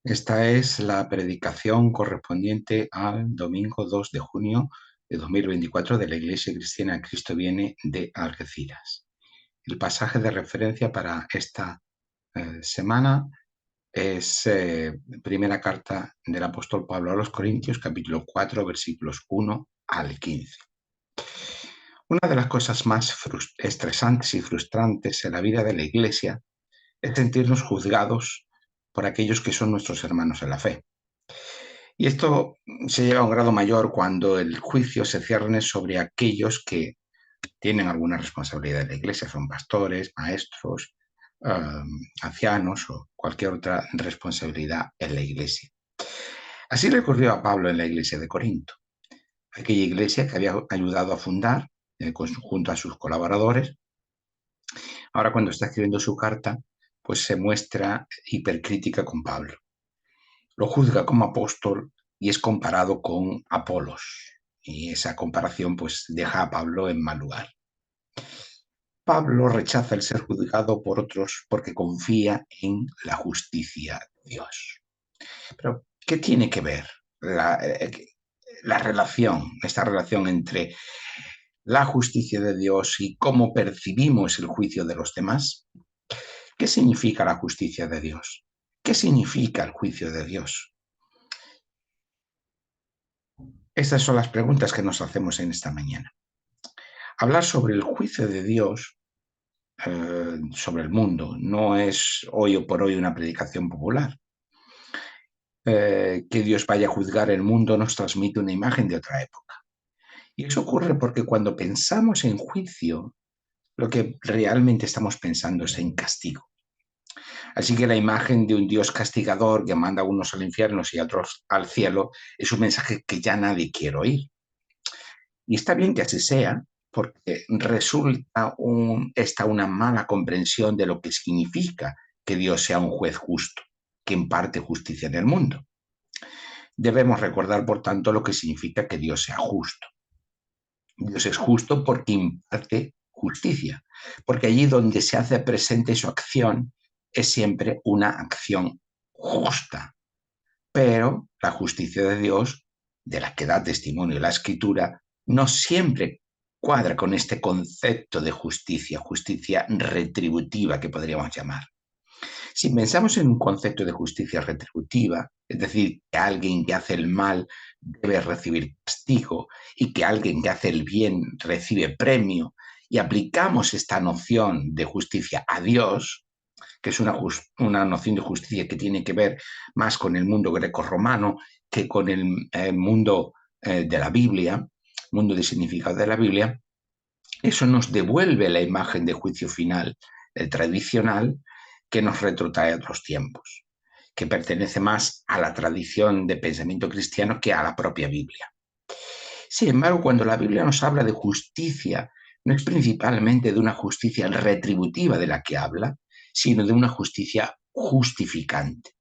Esta es la predicación correspondiente al domingo 2 de junio de 2024 de la Iglesia Cristiana Cristo Viene de Algeciras. El pasaje de referencia para esta semana es primera carta del apóstol Pablo a los Corintios, capítulo 4, versículos 1 al 15. Una de las cosas más estresantes y frustrantes en la vida de la Iglesia es sentirnos juzgados por aquellos que son nuestros hermanos en la fe. Y esto se llega a un grado mayor cuando el juicio se cierne sobre aquellos que tienen alguna responsabilidad en la iglesia, son pastores, maestros, ancianos o cualquier otra responsabilidad en la iglesia. Así le ocurrió a Pablo en la iglesia de Corinto, aquella iglesia que había ayudado a fundar junto a sus colaboradores. Ahora, cuando está escribiendo su carta, pues se muestra hipercrítica con Pablo. Lo juzga como apóstol y es comparado con Apolos. Y esa comparación pues deja a Pablo en mal lugar. Pablo rechaza el ser juzgado por otros porque confía en la justicia de Dios. Pero, ¿qué tiene que ver esta relación entre la justicia de Dios y cómo percibimos el juicio de los demás? ¿Qué significa la justicia de Dios? ¿Qué significa el juicio de Dios? Estas son las preguntas que nos hacemos en esta mañana. Hablar sobre el juicio de Dios sobre el mundo no es hoy o por hoy una predicación popular. Que Dios vaya a juzgar el mundo nos transmite una imagen de otra época. Y eso ocurre porque cuando pensamos en juicio, lo que realmente estamos pensando es en castigo. Así que la imagen de un Dios castigador que manda a unos al infierno y a otros al cielo es un mensaje que ya nadie quiere oír. Y está bien que así sea, porque resulta esta una mala comprensión de lo que significa que Dios sea un juez justo, que imparte justicia en el mundo. Debemos recordar, por tanto, lo que significa que Dios sea justo. Dios es justo porque imparte justicia, porque allí donde se hace presente su acción es siempre una acción justa. Pero la justicia de Dios, de la que da testimonio la Escritura, no siempre cuadra con este concepto de justicia, justicia retributiva que podríamos llamar. Si pensamos en un concepto de justicia retributiva, es decir, que alguien que hace el mal debe recibir castigo y que alguien que hace el bien recibe premio, y aplicamos esta noción de justicia a Dios, que es una noción de justicia que tiene que ver más con el mundo grecorromano que con el mundo de la Biblia, mundo de significado de la Biblia, eso nos devuelve la imagen de juicio final tradicional que nos retrotrae a otros tiempos, que pertenece más a la tradición de pensamiento cristiano que a la propia Biblia. Sin embargo, cuando la Biblia nos habla de justicia, no es principalmente de una justicia retributiva de la que habla, sino de una justicia justificante.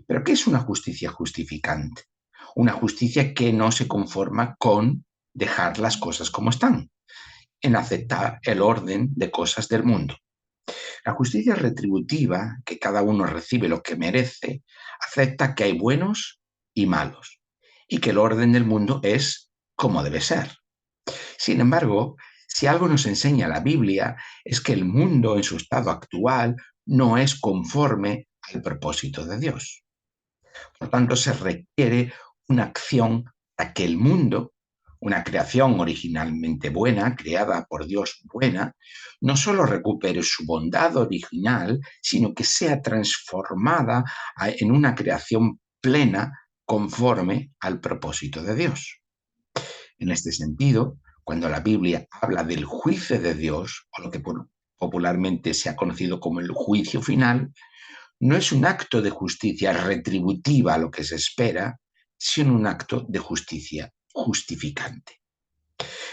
¿Pero qué es una justicia justificante? Una justicia que no se conforma con dejar las cosas como están, en aceptar el orden de cosas del mundo. La justicia retributiva, que cada uno recibe lo que merece, acepta que hay buenos y malos y que el orden del mundo es como debe ser. Sin embargo, si algo nos enseña la Biblia es que el mundo en su estado actual no es conforme al propósito de Dios. Por tanto, se requiere una acción para que el mundo, una creación originalmente buena, creada por Dios buena, no solo recupere su bondad original, sino que sea transformada en una creación plena conforme al propósito de Dios. En este sentido, cuando la Biblia habla del juicio de Dios, o lo que popularmente se ha conocido como el juicio final, no es un acto de justicia retributiva a lo que se espera, sino un acto de justicia justificante.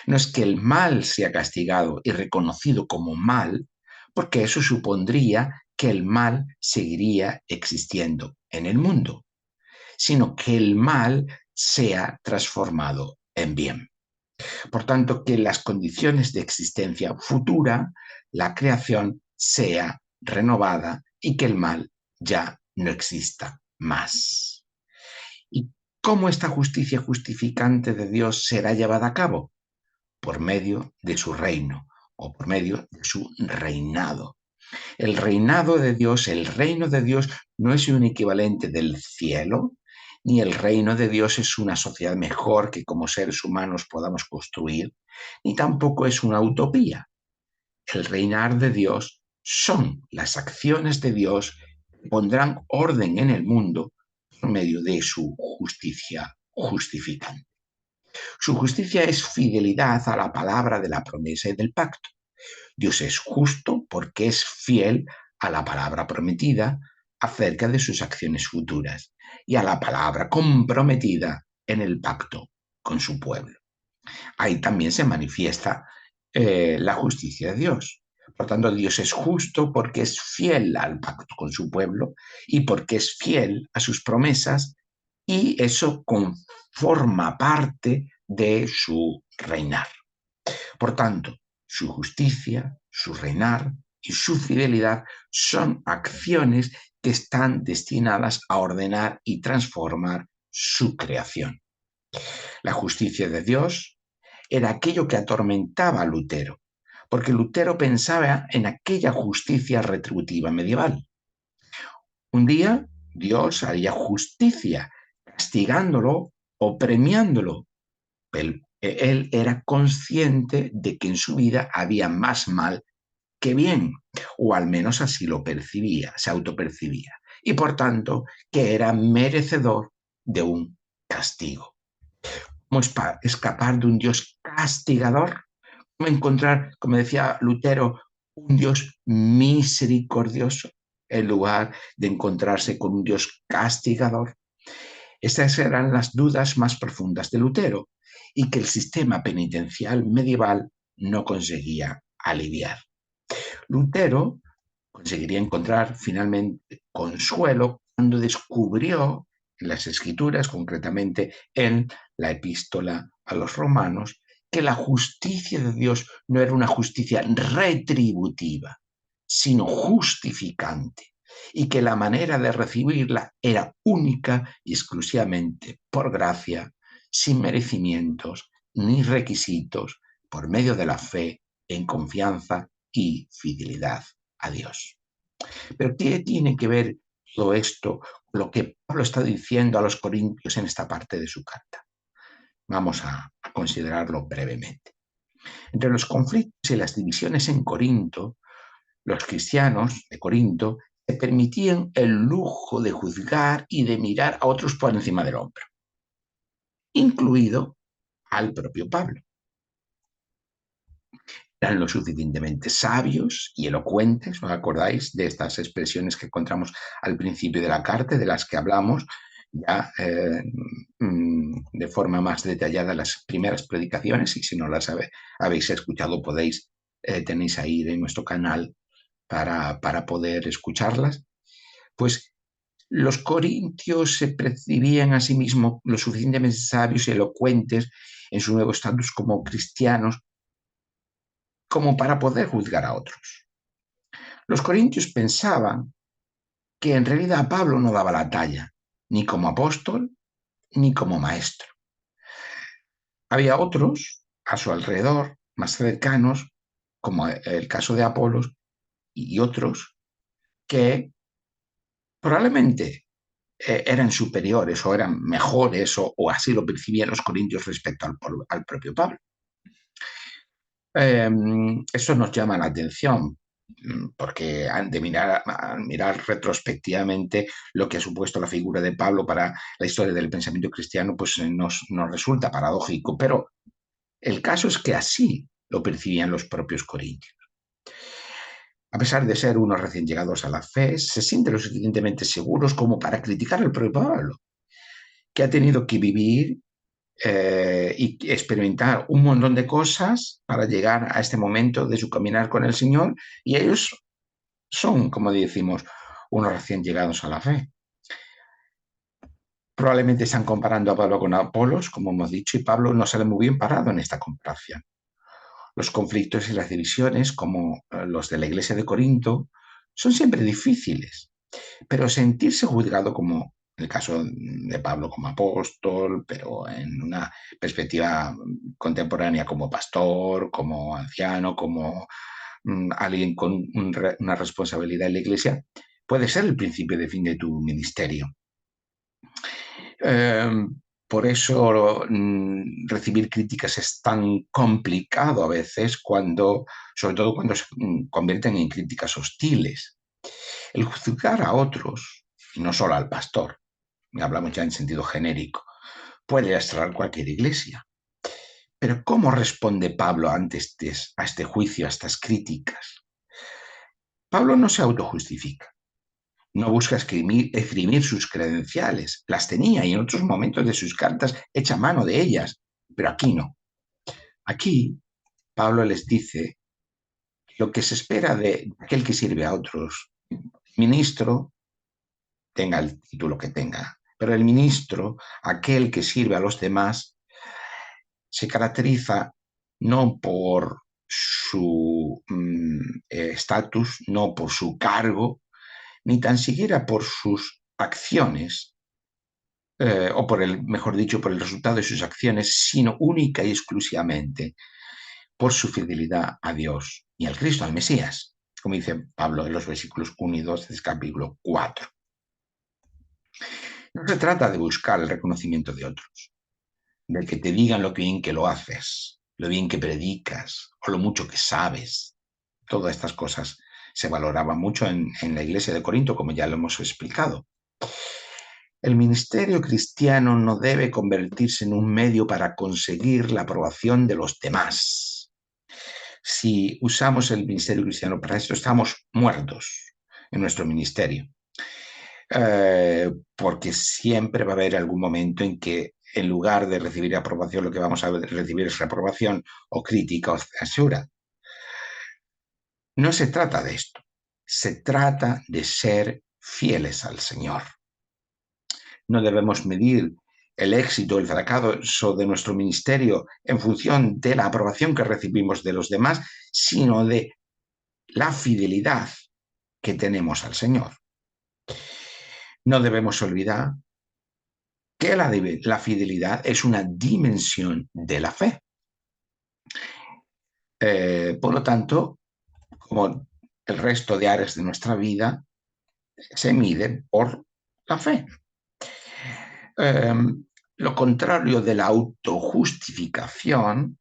No es que el mal sea castigado y reconocido como mal, porque eso supondría que el mal seguiría existiendo en el mundo, sino que el mal sea transformado en bien. Por tanto, que en las condiciones de existencia futura, la creación sea renovada y que el mal ya no exista más. ¿Y cómo esta justicia justificante de Dios será llevada a cabo? Por medio de su reino o por medio de su reinado. El reinado de Dios, el reino de Dios no es un equivalente del cielo, ni el reino de Dios es una sociedad mejor que como seres humanos podamos construir, ni tampoco es una utopía. El reinar de Dios son las acciones de Dios que pondrán orden en el mundo por medio de su justicia justificante. Su justicia es fidelidad a la palabra de la promesa y del pacto. Dios es justo porque es fiel a la palabra prometida acerca de sus acciones futuras y a la palabra comprometida en el pacto con su pueblo. Ahí también se manifiesta la justicia de Dios. Por tanto, Dios es justo porque es fiel al pacto con su pueblo y porque es fiel a sus promesas y eso forma parte de su reinar. Por tanto, su justicia, su reinar y su fidelidad son acciones que están destinadas a ordenar y transformar su creación. La justicia de Dios era aquello que atormentaba a Lutero, porque Lutero pensaba en aquella justicia retributiva medieval. Un día Dios haría justicia, castigándolo o premiándolo. Él era consciente de que en su vida había más mal que bien, o al menos así lo percibía, se autopercibía, y por tanto que era merecedor de un castigo. ¿Cómo escapar de un Dios castigador? ¿Cómo encontrar, como decía Lutero, un Dios misericordioso en lugar de encontrarse con un Dios castigador? Estas eran las dudas más profundas de Lutero y que el sistema penitencial medieval no conseguía aliviar. Lutero conseguiría encontrar finalmente consuelo cuando descubrió en las escrituras, concretamente en la epístola a los romanos, que la justicia de Dios no era una justicia retributiva, sino justificante, y que la manera de recibirla era única y exclusivamente por gracia, sin merecimientos ni requisitos, por medio de la fe en confianza y fidelidad a Dios. Pero ¿qué tiene que ver todo esto con lo que Pablo está diciendo a los corintios en esta parte de su carta? Vamos a considerarlo brevemente. Entre los conflictos y las divisiones en Corinto, los cristianos de Corinto se permitían el lujo de juzgar y de mirar a otros por encima del hombro, incluido al propio Pablo. Eran lo suficientemente sabios y elocuentes, ¿os acordáis de estas expresiones que encontramos al principio de la carta, de las que hablamos ya de forma más detallada en las primeras predicaciones? Y si no las habéis escuchado, tenéis ahí en nuestro canal para poder escucharlas. Pues los corintios se percibían a sí mismos lo suficientemente sabios y elocuentes en su nuevo estatus como cristianos como para poder juzgar a otros. Los corintios pensaban que en realidad Pablo no daba la talla, ni como apóstol, ni como maestro. Había otros a su alrededor, más cercanos, como el caso de Apolos, y otros que probablemente eran superiores o eran mejores o así lo percibían los corintios respecto al propio Pablo. Eso nos llama la atención porque al mirar retrospectivamente lo que ha supuesto la figura de Pablo para la historia del pensamiento cristiano, pues nos resulta paradójico, pero el caso es que así lo percibían los propios corintios. A pesar de ser unos recién llegados a la fe, se sienten lo suficientemente seguros como para criticar al propio Pablo, que ha tenido que vivir y experimentar un montón de cosas para llegar a este momento de su caminar con el Señor, y ellos son, como decimos, unos recién llegados a la fe. Probablemente están comparando a Pablo con Apolos, como hemos dicho, y Pablo no sale muy bien parado en esta comparación. Los conflictos y las divisiones, como los de la iglesia de Corinto, son siempre difíciles, pero sentirse juzgado como en el caso de Pablo como apóstol, pero en una perspectiva contemporánea como pastor, como anciano, como alguien con una responsabilidad en la iglesia, puede ser el principio de fin de tu ministerio. Eh, por eso recibir críticas es tan complicado a veces cuando, sobre todo cuando se convierten en críticas hostiles. El juzgar a otros, y no solo al pastor, hablamos ya en sentido genérico, puede lastrar cualquier iglesia. Pero ¿cómo responde Pablo ante a este juicio, a estas críticas? Pablo no se autojustifica, no busca esgrimir sus credenciales, las tenía y en otros momentos de sus cartas echa mano de ellas, pero aquí no. Aquí Pablo les dice lo que se espera de aquel que sirve a otros. Ministro, tenga el título que tenga, pero el ministro, aquel que sirve a los demás, se caracteriza no por su estatus, no por su cargo, ni tan siquiera por sus acciones, o por el, mejor dicho, por el resultado de sus acciones, sino única y exclusivamente por su fidelidad a Dios y al Cristo, al Mesías, como dice Pablo en los versículos 1 y 2 del capítulo 4. No se trata de buscar el reconocimiento de otros, de que te digan lo bien que lo haces, lo bien que predicas o lo mucho que sabes. Todas estas cosas se valoraban mucho en la iglesia de Corinto, como ya lo hemos explicado. El ministerio cristiano no debe convertirse en un medio para conseguir la aprobación de los demás. Si usamos el ministerio cristiano para esto, estamos muertos en nuestro ministerio. Porque siempre va a haber algún momento en que en lugar de recibir aprobación, lo que vamos a recibir es reprobación o crítica o censura. No se trata de esto, se trata de ser fieles al Señor. No debemos medir el éxito, el fracaso de nuestro ministerio en función de la aprobación que recibimos de los demás, sino de la fidelidad que tenemos al Señor. No debemos olvidar que la fidelidad es una dimensión de la fe. Por lo tanto, como el resto de áreas de nuestra vida, se mide por la fe. Lo contrario de la autojustificación,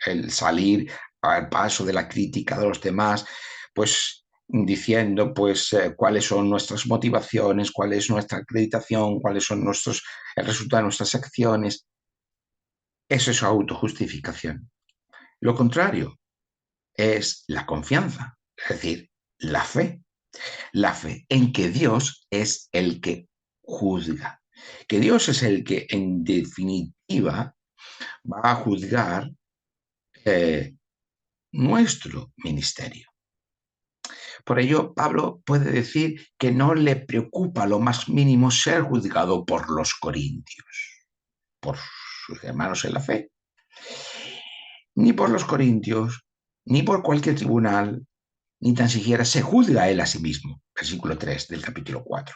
el salir al paso de la crítica de los demás, pues diciendo pues cuáles son nuestras motivaciones, cuál es nuestra acreditación, cuáles son el resultado de nuestras acciones. Eso es autojustificación. Lo contrario es la confianza, es decir, la fe en que Dios es el que juzga, que Dios es el que en definitiva va a juzgar nuestro ministerio. Por ello, Pablo puede decir que no le preocupa lo más mínimo ser juzgado por los corintios, por sus hermanos en la fe, ni por los corintios, ni por cualquier tribunal, ni tan siquiera se juzga a él a sí mismo. Versículo 3 del capítulo 4.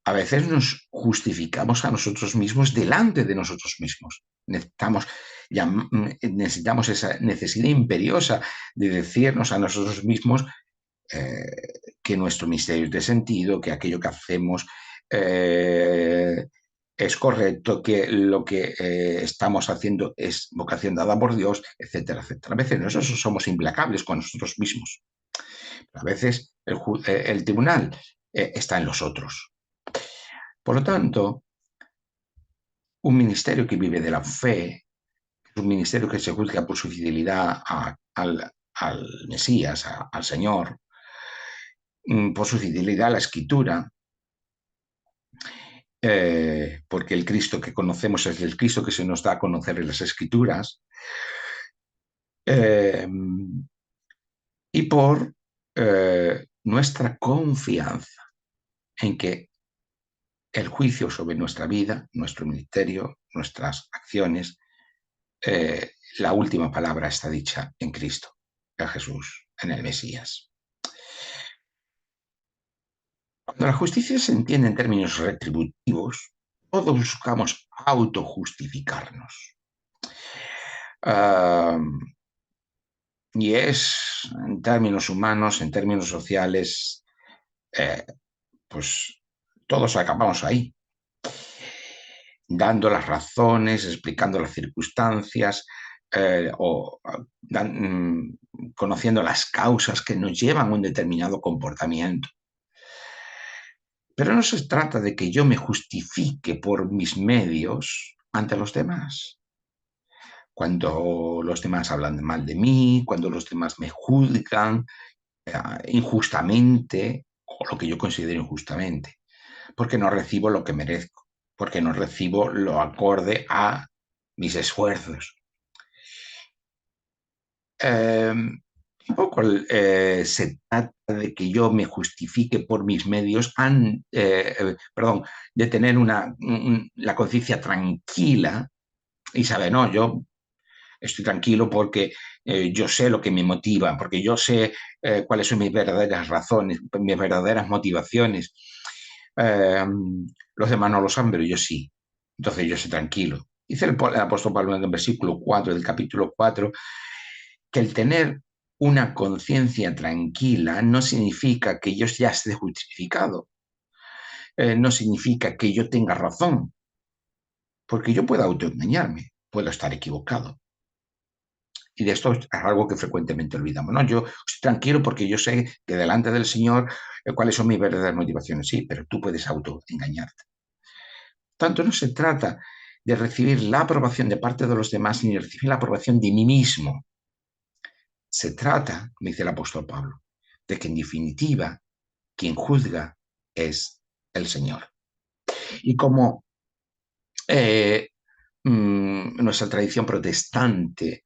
A veces nos justificamos a nosotros mismos delante de nosotros mismos. Necesitamos esa necesidad imperiosa de decirnos a nosotros mismos que nuestro misterio es de sentido, que aquello que hacemos es correcto, que lo que estamos haciendo es vocación dada por Dios, etcétera, etcétera. A veces nosotros somos implacables con nosotros mismos. A veces el tribunal está en los otros. Por lo tanto, un ministerio que vive de la fe, un ministerio que se juzga por su fidelidad al Mesías, al Señor, por su fidelidad a la Escritura, porque el Cristo que conocemos es el Cristo que se nos da a conocer en las Escrituras, y por nuestra confianza en que el juicio sobre nuestra vida, nuestro ministerio, nuestras acciones, la última palabra está dicha en Cristo, en Jesús, en el Mesías. Cuando la justicia se entiende en términos retributivos, todos buscamos autojustificarnos. Ah, y es, en términos humanos, en términos sociales, eh, pues todos acabamos ahí, dando las razones, explicando las circunstancias, conociendo las causas que nos llevan a un determinado comportamiento. Pero no se trata de que yo me justifique por mis medios ante los demás. Cuando los demás hablan mal de mí, cuando los demás me juzgan injustamente, o lo que yo considero injustamente, porque no recibo lo que merezco, porque no recibo lo acorde a mis esfuerzos. Eh, Tampoco se trata de que yo me justifique por mis medios, perdón, de tener la conciencia tranquila y saber, no, yo estoy tranquilo porque yo sé lo que me motiva, porque yo sé cuáles son mis verdaderas razones, mis verdaderas motivaciones. Eh, los demás no lo saben, pero yo sí. Entonces yo estoy tranquilo. Dice el apóstol Pablo en el versículo 4 del capítulo 4 que el tener una conciencia tranquila no significa que yo ya esté justificado, no significa que yo tenga razón, porque yo puedo autoengañarme, puedo estar equivocado. Y de esto es algo que frecuentemente olvidamos. No, yo estoy tranquilo porque yo sé que delante del Señor cuáles son mis verdaderas motivaciones. Sí, pero tú puedes autoengañarte. Tanto no se trata de recibir la aprobación de parte de los demás ni de recibir la aprobación de mí mismo. Se trata, me dice el apóstol Pablo, de que en definitiva quien juzga es el Señor. Y como eh, nuestra tradición protestante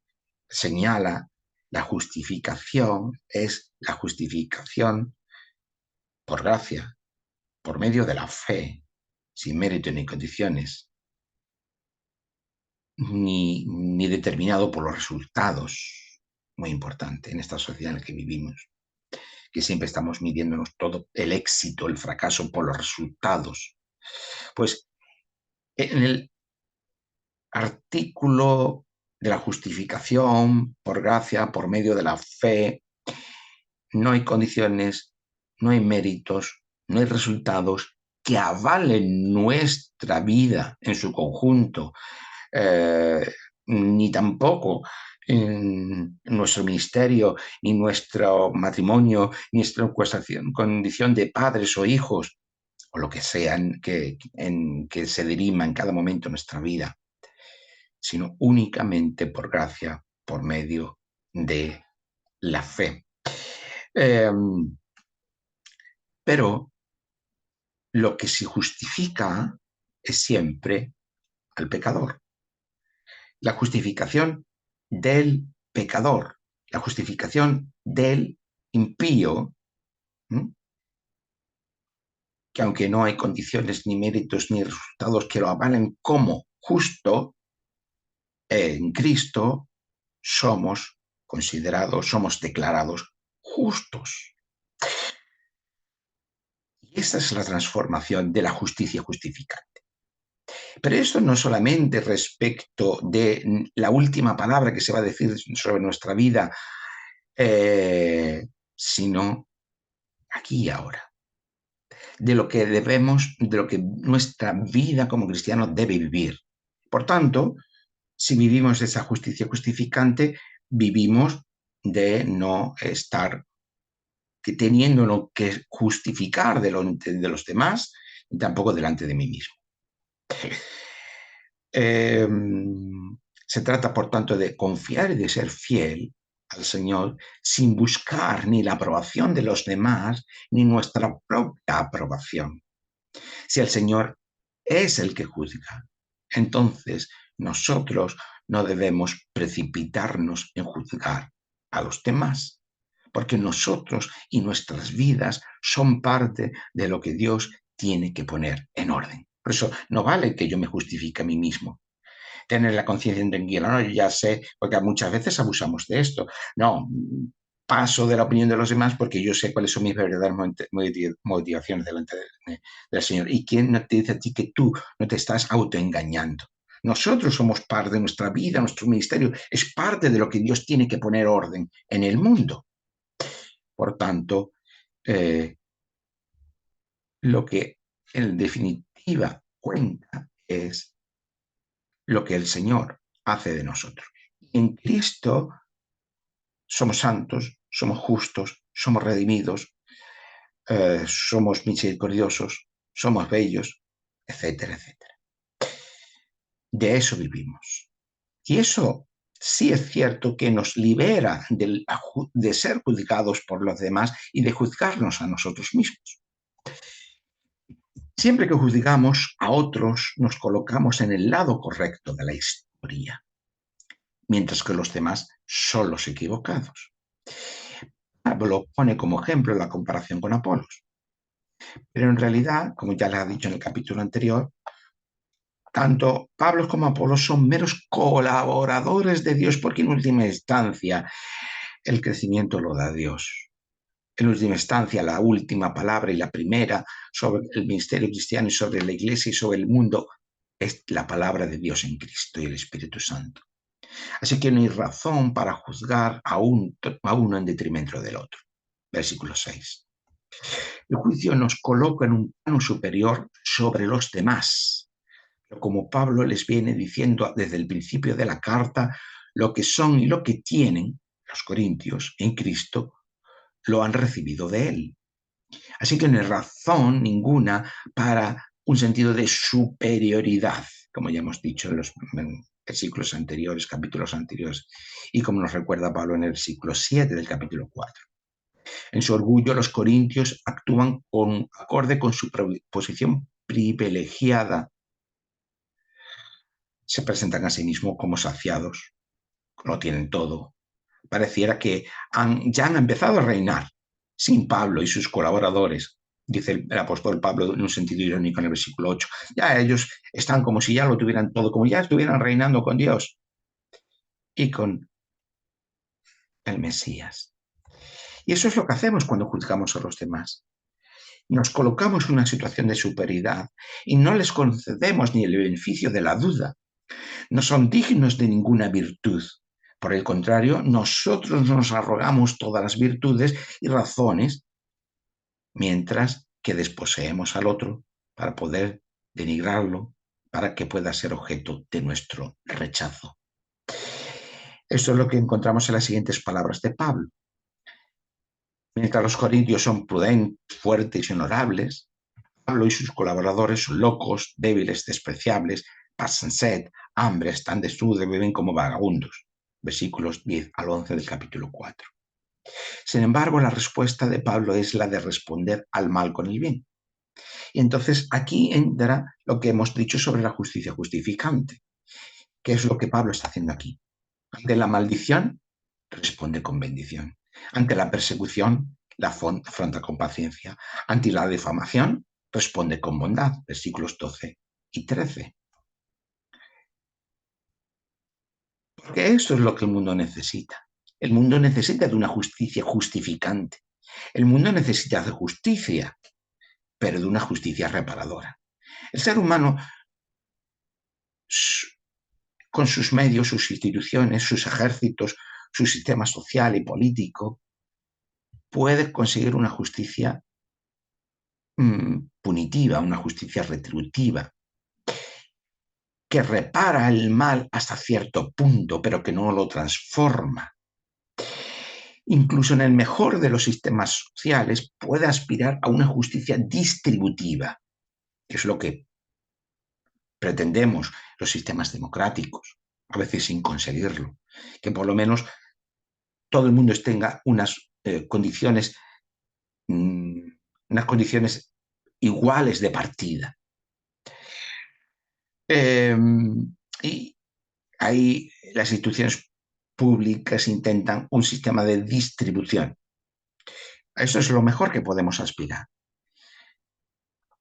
señala, la justificación es la justificación por gracia, por medio de la fe, sin mérito ni condiciones, ni determinado por los resultados, muy importante en esta sociedad en la que vivimos, que siempre estamos midiéndonos todo el éxito, el fracaso por los resultados. Pues en el artículo de la justificación por gracia, por medio de la fe, no hay condiciones, no hay méritos, no hay resultados que avalen nuestra vida en su conjunto, ni tampoco en nuestro ministerio, ni nuestro matrimonio, ni nuestra condición de padres o hijos, o lo que sea en que se dirima en cada momento de nuestra vida, sino únicamente por gracia, por medio de la fe. Eh, pero lo que se justifica es siempre al pecador. La justificación del pecador, la justificación del impío, ¿m? Que aunque no hay condiciones, ni méritos, ni resultados que lo avalen como justo, en Cristo somos considerados, somos declarados justos. Y esta es la transformación de la justicia justificante. Pero esto no solamente respecto de la última palabra que se va a decir sobre nuestra vida, sino aquí y ahora, de lo que debemos, de lo que nuestra vida como cristianos debe vivir. Por tanto, si vivimos esa justicia justificante, vivimos de no estar teniendo que justificar de los demás y tampoco delante de mí mismo. Eh, Se trata, por tanto, de confiar y de ser fiel al Señor sin buscar ni la aprobación de los demás ni nuestra propia aprobación. Si el Señor es el que juzga, entonces nosotros no debemos precipitarnos en juzgar a los demás, porque nosotros y nuestras vidas son parte de lo que Dios tiene que poner en orden. Por eso no vale que yo me justifique a mí mismo. Tener la conciencia tranquila, no, yo ya sé, porque muchas veces abusamos de esto. No, paso de la opinión de los demás porque yo sé cuáles son mis verdaderas motivaciones delante del Señor. ¿Y quién no te dice a ti que tú no te estás autoengañando? Nosotros somos parte de nuestra vida, nuestro ministerio es parte de lo que Dios tiene que poner orden en el mundo. Por tanto, lo que en definitiva cuenta es lo que el Señor hace de nosotros. En Cristo somos santos, somos justos, somos redimidos, somos misericordiosos, somos bellos, etcétera, etcétera. De eso vivimos. Y eso sí es cierto que nos libera de ser juzgados por los demás y de juzgarnos a nosotros mismos. Siempre que juzgamos a otros, nos colocamos en el lado correcto de la historia, mientras que los demás son los equivocados. Pablo pone como ejemplo la comparación con Apolos. Pero en realidad, como ya les ha dicho en el capítulo anterior, tanto Pablo como Apolos son meros colaboradores de Dios, porque en última instancia el crecimiento lo da Dios. En última instancia, la última palabra y la primera sobre el ministerio cristiano y sobre la iglesia y sobre el mundo es la palabra de Dios en Cristo y el Espíritu Santo. Así que no hay razón para juzgar a uno en detrimento del otro. Versículo 6. El juicio nos coloca en un plano superior sobre los demás. Pero como Pablo les viene diciendo desde el principio de la carta, lo que son y lo que tienen los corintios en Cristo, lo han recibido de él. Así que no hay razón ninguna para un sentido de superioridad, como ya hemos dicho en los versículos anteriores, capítulos anteriores, y como nos recuerda Pablo en el versículo 7 del capítulo 4. En su orgullo, los corintios actúan acorde con su posición privilegiada. Se presentan a sí mismos como saciados, lo tienen todo. Pareciera que ya han empezado a reinar sin Pablo y sus colaboradores, dice el apóstol Pablo en un sentido irónico en el versículo 8. Ya ellos están como si ya lo tuvieran todo, como ya estuvieran reinando con Dios y con el Mesías. Y eso es lo que hacemos cuando juzgamos a los demás. Nos colocamos en una situación de superioridad y no les concedemos ni el beneficio de la duda. No son dignos de ninguna virtud. Por el contrario, nosotros nos arrogamos todas las virtudes y razones, mientras que desposeemos al otro para poder denigrarlo, para que pueda ser objeto de nuestro rechazo. Esto es lo que encontramos en las siguientes palabras de Pablo. Mientras los corintios son prudentes, fuertes y honorables, Pablo y sus colaboradores son locos, débiles, despreciables, pasan sed, hambre, están desnudos, beben como vagabundos. Versículos 10 al 11 del capítulo 4. Sin embargo, la respuesta de Pablo es la de responder al mal con el bien. Y entonces aquí entra lo que hemos dicho sobre la justicia justificante, que es lo que Pablo está haciendo aquí. Ante la maldición, responde con bendición. Ante la persecución, la afronta con paciencia. Ante la difamación, responde con bondad. Versículos 12 y 13. Porque eso es lo que el mundo necesita. El mundo necesita de una justicia justificante. El mundo necesita de justicia, pero de una justicia reparadora. El ser humano, con sus medios, sus instituciones, sus ejércitos, su sistema social y político, puede conseguir una justicia punitiva, una justicia retributiva, que repara el mal hasta cierto punto, pero que no lo transforma. Incluso en el mejor de los sistemas sociales puede aspirar a una justicia distributiva, que es lo que pretendemos los sistemas democráticos, a veces sin conseguirlo, que por lo menos todo el mundo tenga unas condiciones iguales de partida. Y ahí las instituciones públicas intentan un sistema de distribución. Eso es lo mejor que podemos aspirar.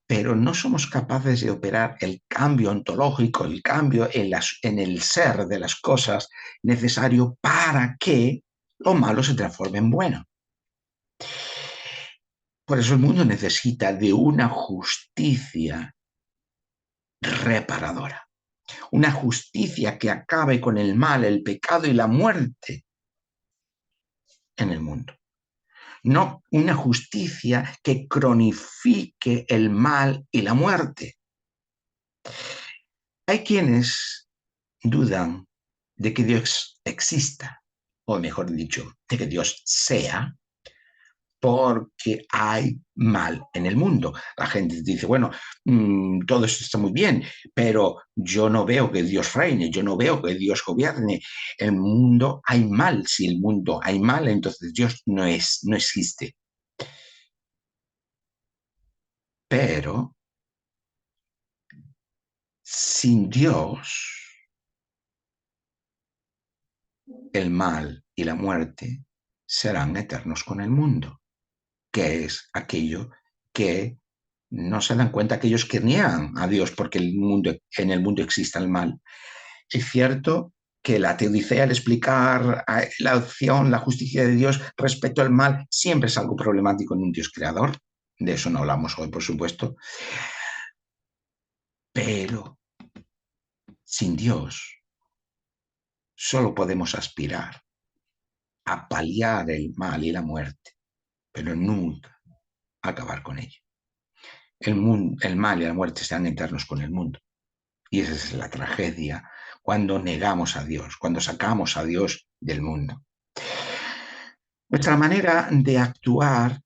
Pero no somos capaces de operar el cambio ontológico, el cambio en el ser de las cosas necesario para que lo malo se transforme en bueno. Por eso el mundo necesita de una justicia reparadora, una justicia que acabe con el mal, el pecado y la muerte en el mundo. No una justicia que cronifique el mal y la muerte. Hay quienes dudan de que Dios exista, o mejor dicho, de que Dios sea, porque hay mal en el mundo. La gente dice, bueno, todo eso está muy bien, pero yo no veo que Dios reine, yo no veo que Dios gobierne. El mundo hay mal. Si el mundo hay mal, entonces Dios no existe. Pero sin Dios, el mal y la muerte serán eternos con el mundo, que es aquello que no se dan cuenta aquellos que niegan a Dios porque en el mundo existe el mal. Es cierto que la teodicea, al explicar la acción, la justicia de Dios respecto al mal, siempre es algo problemático en un Dios creador. De eso no hablamos hoy, por supuesto. Pero sin Dios solo podemos aspirar a paliar el mal y la muerte, pero nunca acabar con ello. El mal y la muerte serán eternos con el mundo. Y esa es la tragedia cuando negamos a Dios, cuando sacamos a Dios del mundo. Nuestra manera de actuar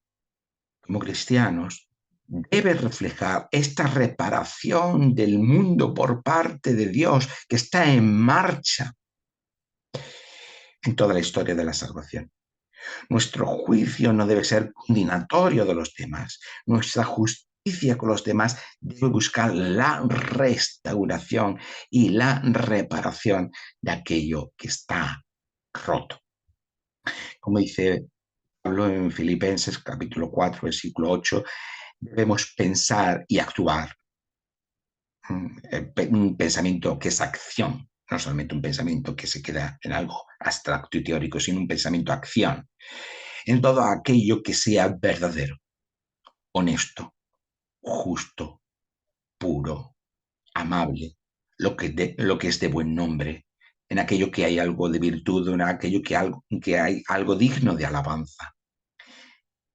como cristianos debe reflejar esta reparación del mundo por parte de Dios que está en marcha en toda la historia de la salvación. Nuestro juicio no debe ser condenatorio de los demás. Nuestra justicia con los demás debe buscar la restauración y la reparación de aquello que está roto. Como dice Pablo en Filipenses capítulo 4, versículo 8, debemos pensar y actuar. Un pensamiento que es acción, no solamente un pensamiento que se queda en algo abstracto y teórico, sino un pensamiento acción, en todo aquello que sea verdadero, honesto, justo, puro, amable, lo que es de buen nombre, en aquello que hay algo de virtud, en aquello que hay algo digno de alabanza.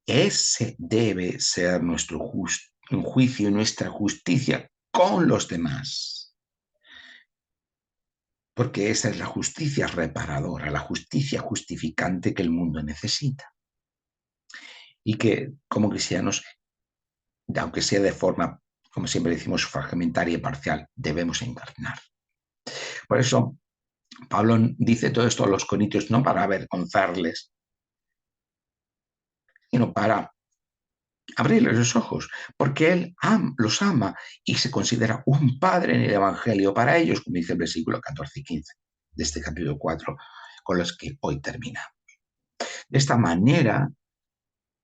Ese debe ser nuestro juicio y nuestra justicia con los demás. Porque esa es la justicia reparadora, la justicia justificante que el mundo necesita. Y que como cristianos, aunque sea de forma, como siempre decimos, fragmentaria y parcial, debemos encarnar. Por eso Pablo dice todo esto a los corintios no para avergonzarles, sino para abrirles los ojos, porque él los ama y se considera un padre en el Evangelio para ellos, como dice el versículo 14 y 15 de este capítulo 4, con los que hoy terminamos. De esta manera,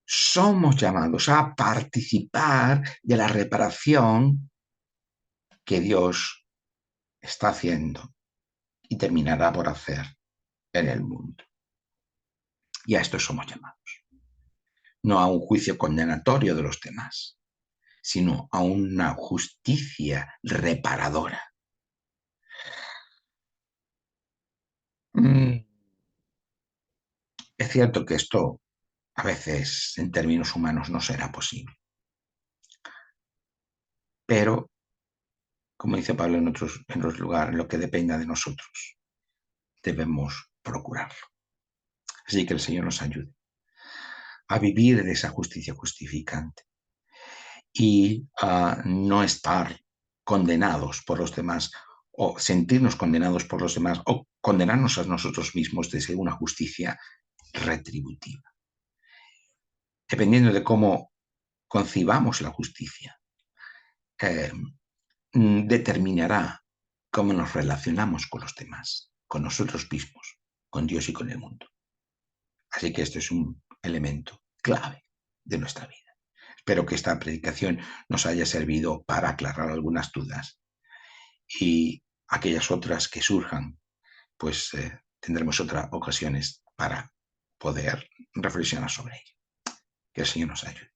somos llamados a participar de la reparación que Dios está haciendo y terminará por hacer en el mundo. Y a esto somos llamados. No a un juicio condenatorio de los demás, sino a una justicia reparadora. Es cierto que esto a veces en términos humanos no será posible, pero como dice Pablo en otros lugares, en lo que dependa de nosotros, debemos procurarlo. Así que el Señor nos ayude a vivir de esa justicia justificante y a no estar condenados por los demás o sentirnos condenados por los demás o condenarnos a nosotros mismos desde una justicia retributiva. Dependiendo de cómo concibamos la justicia, eh, determinará cómo nos relacionamos con los demás, con nosotros mismos, con Dios y con el mundo. Así que esto es un elemento clave de nuestra vida. Espero que esta predicación nos haya servido para aclarar algunas dudas y aquellas otras que surjan, pues tendremos otras ocasiones para poder reflexionar sobre ello. Que el Señor nos ayude.